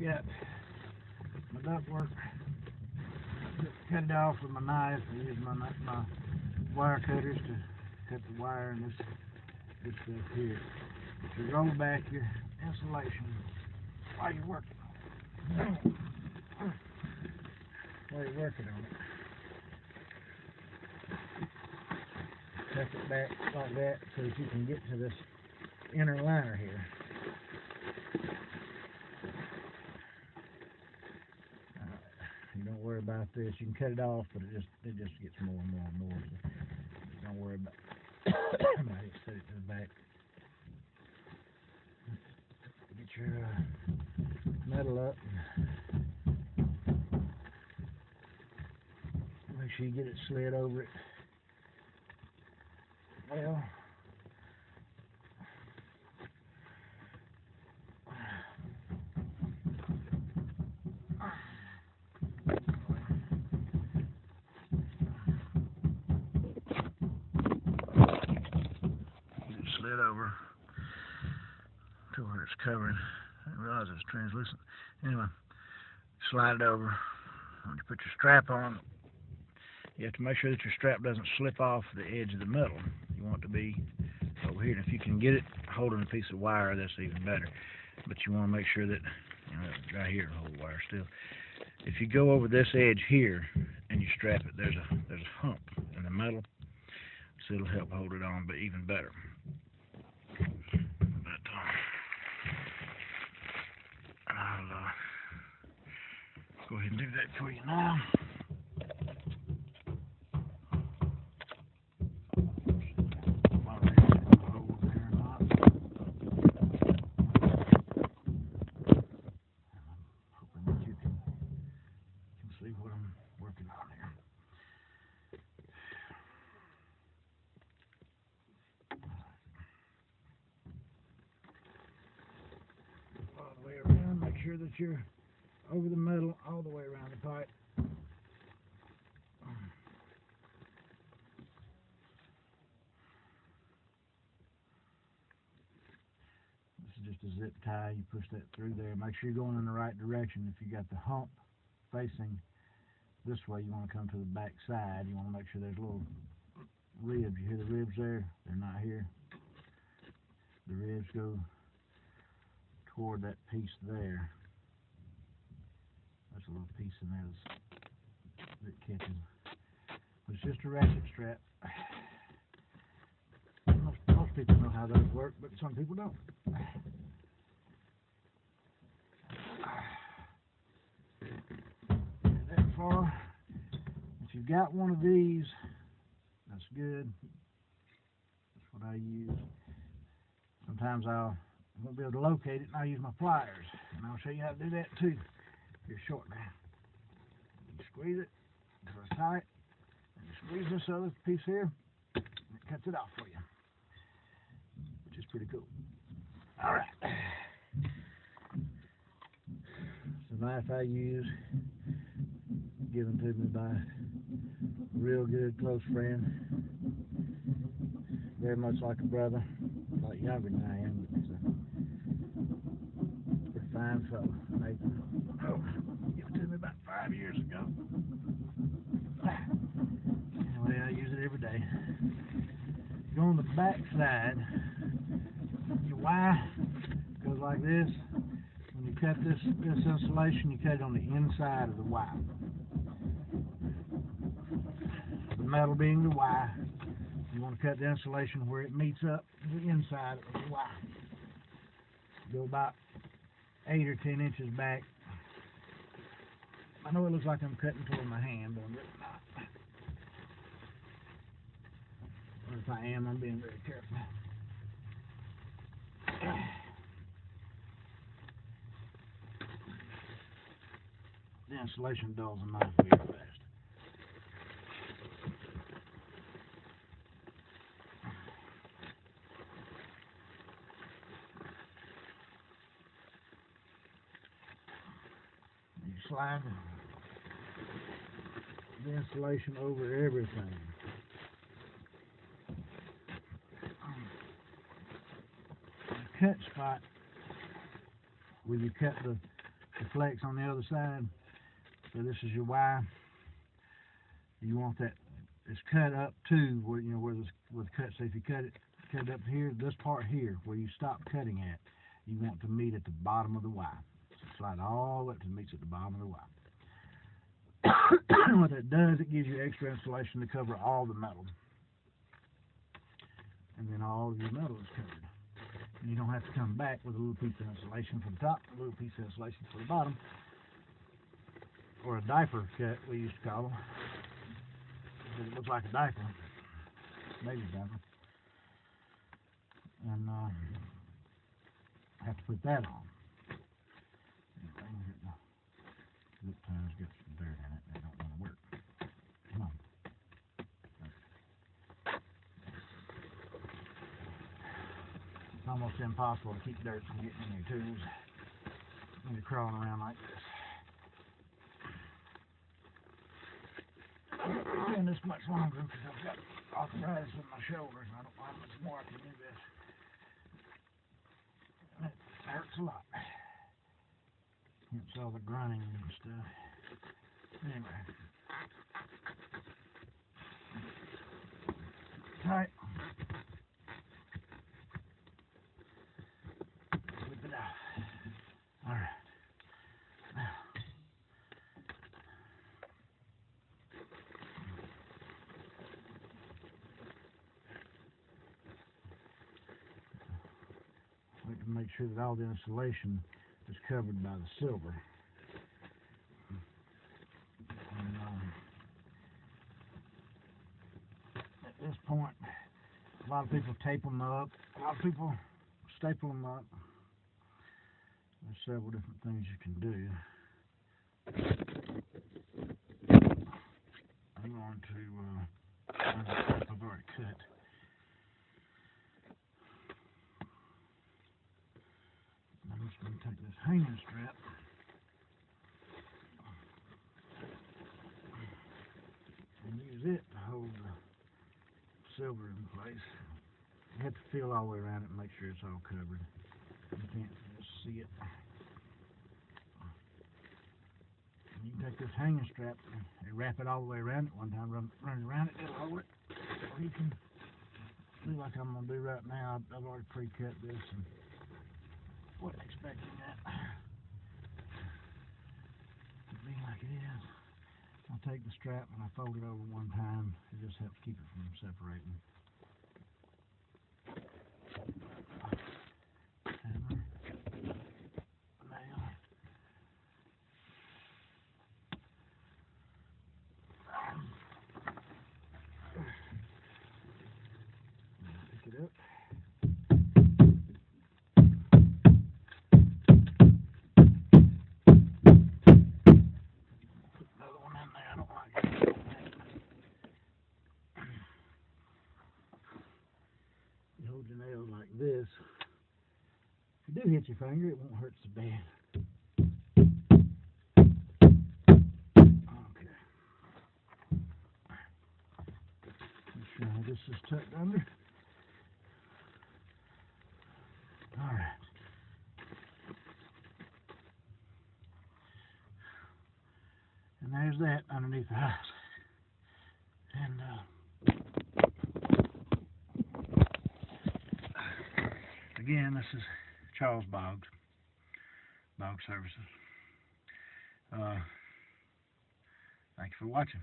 got my ductwork. Cut it off with my knife. I use my wire cutters to cut the wire in this stuff here. To roll back your insulation while you're working on it. Tuck it back like that so that you can get to this inner liner here. You don't worry about this. You can cut it off, but it just gets more and more and more. So don't worry about it. Set it to the back. Get your metal up. Make sure you get it slid over it. Well, slid over to where it's covered. I didn't realize it's translucent. Anyway, slide it over. When you put your strap on, you have to make sure that your strap doesn't slip off the edge of the metal. You want it to be over here. And if you can get it holding a piece of wire, that's even better. But you want to make sure that, right here, hold the wire still. If you go over this edge here and you strap it, there's a hump in the metal, so it'll help hold it on, but even better. But I'll go ahead and do that for you now. See what I'm working on here. All the way around, make sure that you're over the metal all the way around the pipe. This is just a zip tie. You push that through there. Make sure you're going in the right direction. If you got the hump facing this way, you want to come to the back side. You want to make sure there's little ribs. You hear the ribs there? They're not here. The ribs go toward that piece there. There's a little piece in there that catches. It's just a ratchet strap. Most people know how those work, but some people don't. That far. If you've got one of these, that's good. That's what I use. Sometimes I won't be able to locate it, and I'll use my pliers. And I'll show you how to do that too. If you're short now. You squeeze it until it's tight. And you squeeze this other piece here, and it cuts it off for you. Which is pretty cool. Alright. It's a knife I use, given to me by a real good close friend. Very much like a brother. A lot younger than I am, but he's a pretty fine fellow. Nathan. Oh, gave it to me about 5 years ago. Anyway, I use it every day. Go on the back side. Your Y goes like this. When you cut this insulation, you cut it on the inside of the Y. The metal being the Y. You want to cut the insulation where it meets up the inside of the Y. Go about 8 or 10 inches back. I know it looks like I'm cutting toward my hand, but I'm really not. Or if I am, I'm being very careful. The insulation dulls a knife very fast. You slide the insulation over everything. The cut spot where you cut the the flex on the other side. So this is your Y. You want that, it's cut up to where, you know, where the cut. So if you cut it up here, this part here where you stop cutting at, you want to meet at the bottom of the Y. So slide all the way up to meet at the bottom of the Y. What that does, it gives you extra insulation to cover all the metal. And then all of your metal is covered. And you don't have to come back with a little piece of insulation for the top, a little piece of insulation for the bottom, or a diaper cut, we used to call them. It looks like a diaper, maybe a diaper. And I have to put that on. Lip ties got some dirt in it, they don't want to work. Come on. It's almost impossible to keep dirt from getting in your tools when you're crawling around like this. I'm not doing this much longer because I've got arthritis with my shoulders and I don't know how much more I can do this. And it hurts a lot. It's all the grinding and stuff. Anyway. Tight. Whip it out. Alright. Now. We can make sure that all the insulation is covered by the silver. And, at this point, a lot of people tape them up. A lot of people staple them up. There's several different things you can do. I'm going to find the strap I've already cut. I'm just going to take this hanging strap and use it to hold the silver in place. You have to feel all the way around it and make sure it's all covered. You can't just see it. And you can take this hanging strap and wrap it all the way around it. One time run it around it, it'll hold it. Or you can do like I'm going to do right now. I've already pre-cut this and wasn't expecting that to be like it is. I'll take the strap and I fold it over one time. It just helps keep it from separating. Hammer, nail. Pick it up. You hold your nail like this. If you do hit your finger, it won't hurt so bad. Okay. Make sure this is tucked under. Alright. And there's that underneath the house. And again, this is Charles Boggs, Boggs Services. Thank you for watching.